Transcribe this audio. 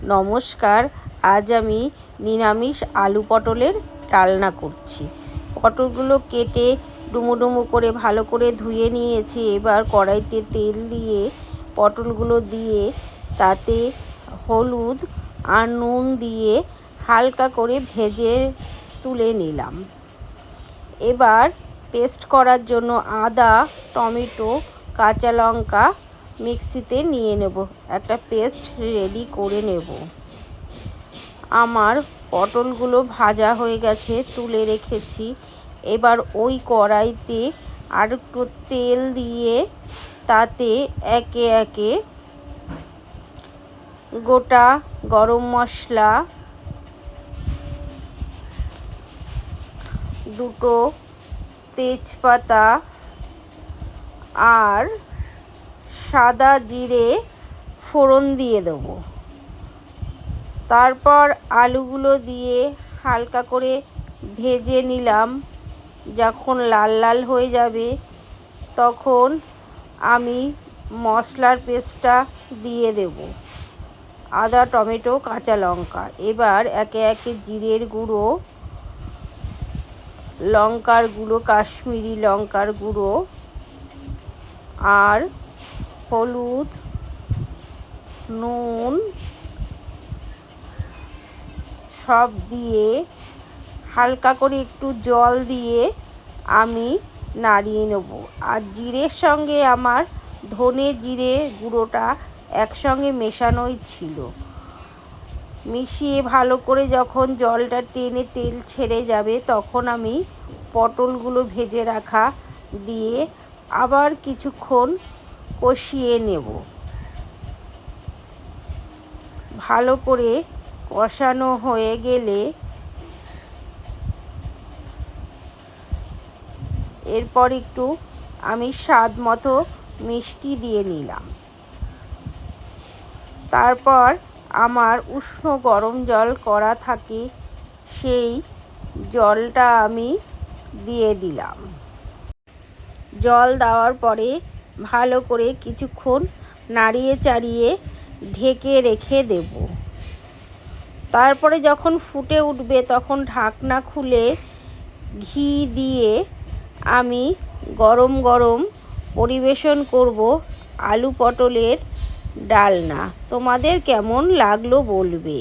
নমস্কার। আজ আমি নিরামিষ আলু পটলের ডালনা করছি। পটলগুলো কেটে ডুমো ডুমো করে ভালো করে ধুয়ে নিয়েছি। এবার কড়াইতে তেল দিয়ে পটলগুলো দিয়ে তাতে হলুদ আর নুন দিয়ে হালকা করে ভেজে তুলে নিলাম। এবার পেস্ট করার জন্য আদা, টমেটো, কাঁচা লঙ্কা মিক্সিতে নিয়ে নেব, একটা পেস্ট রেডি করে নেব। আমার পটলগুলো ভাজা হয়ে গেছে, তুলে রেখেছি। এবার ওই কড়াইতে আর একটু তেল দিয়ে তাতে একে একে গোটা গরম মশলা, দুটো তেজপাতা আর সাদা জিরে ফোড়ন দিয়ে দেবো। তারপর আলুগুলো দিয়ে হালকা করে ভেজে নিলাম। যখন লাল লাল হয়ে যাবে তখন আমি মশলার পেস্টটা দিয়ে দেব, আদা, টমেটো, কাঁচা লঙ্কা। এবার একে একে জিরের গুঁড়ো, লঙ্কার গুঁড়ো, কাশ্মীরি লঙ্কার গুঁড়ো আর হলুদ, নুন সব দিয়ে হালকা করে একটু জল দিয়ে আমি নাড়িয়ে নেব। আর জিরের সঙ্গে আমার ধনে জিরে গুঁড়োটা একসঙ্গে মেশানোই ছিল। মিশিয়ে ভালো করে যখন জলটা টেনে তেল ছেড়ে যাবে তখন আমি পটলগুলো ভেজে রাখা দিয়ে আবার কিছুক্ষণ কষিয়ে নেব। ভালো করে কষানো হয়ে গেলে এরপর একটু আমি স্বাদ মতো মিষ্টি দিয়ে নিলাম। তারপর আমার উষ্ণ গরম জল করা থাকে, সেই জলটা আমি দিয়ে দিলাম। জল দেওয়ার পরে ভালো করে কিছুক্ষণ নাড়িয়ে চাড়িয়ে ঢেকে রেখে দেব। তারপরে যখন ফুটে উঠবে তখন ঢাকনা খুলে ঘি দিয়ে আমি গরম গরম পরিবেশন করব আলু পটলের ডালনা। তোমাদের কেমন লাগলো বলবে।